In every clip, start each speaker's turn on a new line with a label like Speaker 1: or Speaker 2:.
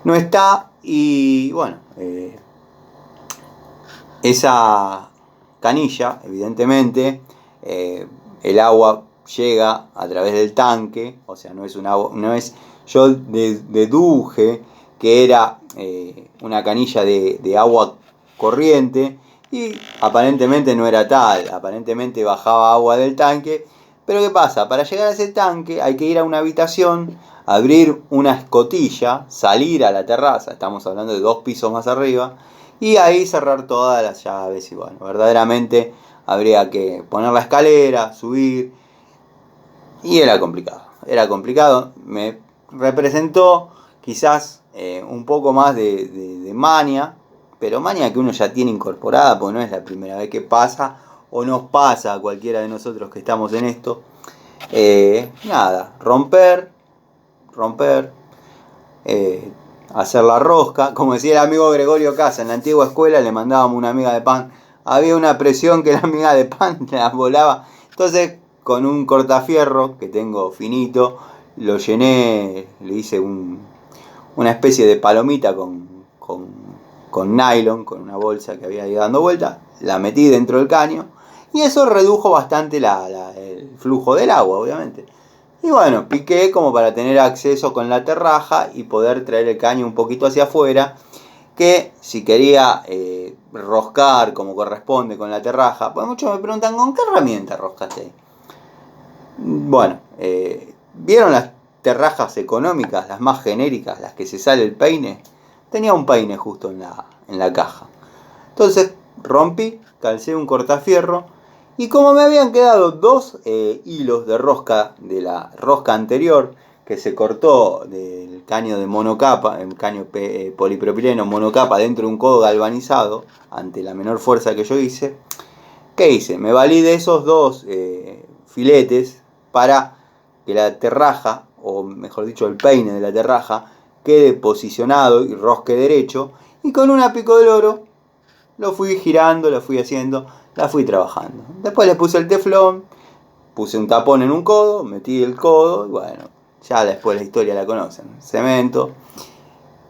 Speaker 1: no está. Y bueno, esa canilla, evidentemente, el agua llega a través del tanque, o sea, no es un agua, no es, yo deduje que era una canilla de agua corriente, y aparentemente no era tal, aparentemente bajaba agua del tanque. Pero ¿qué pasa? Para llegar a ese tanque hay que ir a una habitación, abrir una escotilla, salir a la terraza, estamos hablando de 2 pisos más arriba, y ahí cerrar todas las llaves. Y bueno, verdaderamente habría que poner la escalera, subir, y era complicado. Me representó quizás un poco más de maña, pero maña que uno ya tiene incorporada, porque no es la primera vez que pasa, o nos pasa a cualquiera de nosotros que estamos en esto. Nada, romper, eh, hacer la rosca. Como decía el amigo Gregorio Casa, en la antigua escuela le mandábamos una miga de pan. Había una presión que la miga de pan la volaba. Entonces, con un cortafierro que tengo finito, lo llené, le hice una especie de palomita con nylon, con una bolsa que había ahí dando vuelta. La metí dentro del caño y eso redujo bastante el flujo del agua, obviamente. Y bueno, piqué como para tener acceso con la terraja y poder traer el caño un poquito hacia afuera, que si quería roscar como corresponde con la terraja, pues muchos me preguntan, ¿con qué herramienta roscaste? Bueno, ¿vieron las terrajas económicas, las más genéricas, las que se sale el peine? Tenía un peine justo en la caja. Entonces rompí, calcé un cortafierro, y como me habían quedado 2 hilos de rosca de la rosca anterior, que se cortó del caño de monocapa, el caño polipropileno monocapa dentro de un codo galvanizado, ante la menor fuerza que yo hice, ¿qué hice? Me valí de esos 2 filetes para que la terraja, o mejor dicho el peine de la terraja, quede posicionado y rosque derecho, y con una pico del oro lo fui girando, lo fui haciendo, la fui trabajando. Después le puse el teflón, puse un tapón en un codo, metí el codo, y bueno, ya después la historia la conocen, cemento.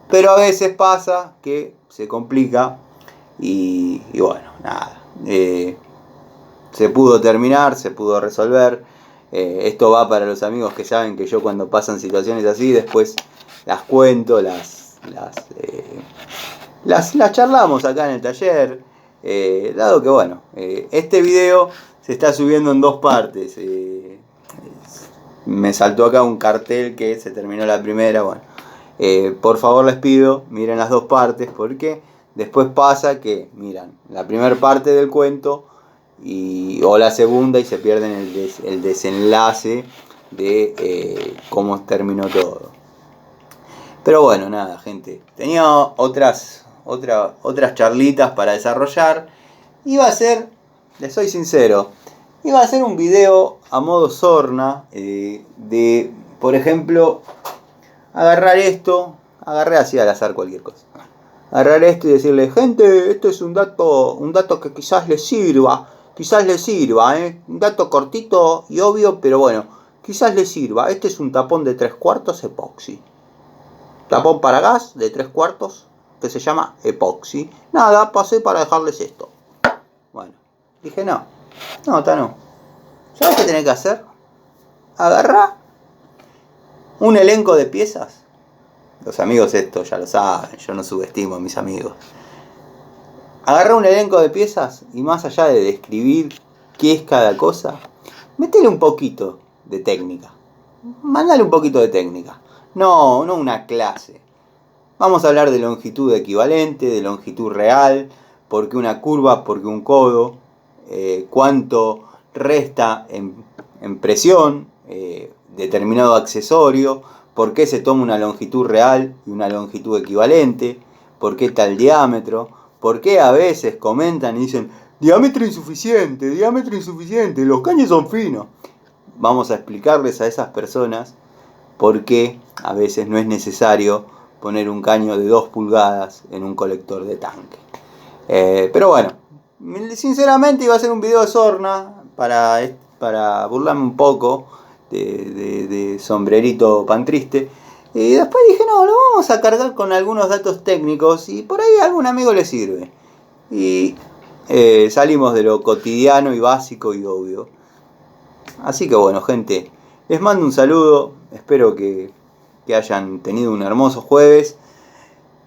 Speaker 1: Pero a veces pasa que se complica y bueno, nada. Se pudo terminar, se pudo resolver. Esto va para los amigos que saben que yo cuando pasan situaciones así, después las cuento, las charlamos acá en el taller. Dado que bueno, este video se está subiendo en 2 partes. Me saltó acá un cartel que se terminó la primera. Bueno, por favor les pido, miren las 2 partes, porque después pasa que miran la primera parte del cuento o la segunda y se pierden el desenlace de cómo terminó todo. Pero bueno, nada, gente. Tenía otras charlitas para desarrollar. Iba a ser, les soy sincero, iba a hacer un video a modo sorna, de, por ejemplo, agarré así al azar cualquier cosa. Agarrar esto y decirle, gente, esto es un dato que quizás les sirva, un dato cortito y obvio, pero bueno, quizás les sirva. Este es un tapón de 3/4 epoxi. Tapón para gas de 3/4 que se llama epoxi. Nada, pasé para dejarles esto. Bueno, dije no. ¿Sabes qué tenés que hacer? Agarrá un elenco de piezas. Los amigos esto ya lo saben, yo no subestimo a mis amigos. Agarrá un elenco de piezas y más allá de describir qué es cada cosa, metele un poquito de técnica. Mándale un poquito de técnica. No una clase. Vamos a hablar de longitud equivalente, de longitud real, por qué una curva, por qué un codo, cuánto resta en presión determinado accesorio, por qué se toma una longitud real y una longitud equivalente, por qué tal diámetro, por qué a veces comentan y dicen diámetro insuficiente, los caños son finos. Vamos a explicarles a esas personas por qué a veces no es necesario poner un caño de 2 pulgadas en un colector de tanque. Pero bueno, sinceramente iba a hacer un video de sorna para burlarme un poco de sombrerito pan triste. Y después dije, no, lo vamos a cargar con algunos datos técnicos y por ahí a algún amigo le sirve. Y salimos de lo cotidiano y básico y obvio. Así que bueno, gente, les mando un saludo, espero que hayan tenido un hermoso jueves.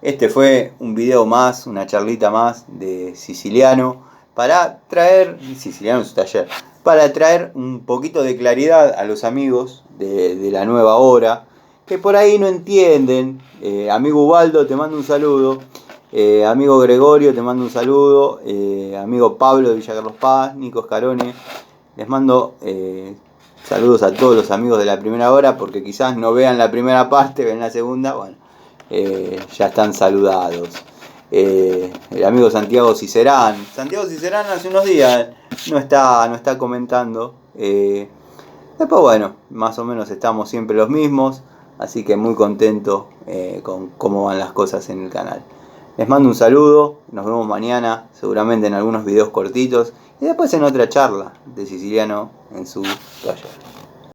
Speaker 1: Este fue un video más, una charlita más de Siciliano para traer, Siciliano en su taller, para traer un poquito de claridad a los amigos de la nueva hora, que por ahí no entienden. Amigo Ubaldo, te mando un saludo. Amigo Gregorio, te mando un saludo. Amigo Pablo de Villa Carlos Paz, Nico Scarone, les mando saludos a todos los amigos de la primera hora, porque quizás no vean la primera parte, ven la segunda, bueno, ya están saludados. El amigo Santiago Cicerán hace unos días no está comentando. Después bueno, más o menos estamos siempre los mismos, así que muy contento con cómo van las cosas en el canal. Les mando un saludo, nos vemos mañana, seguramente en algunos videos cortitos y después en otra charla de Siciliano en su taller.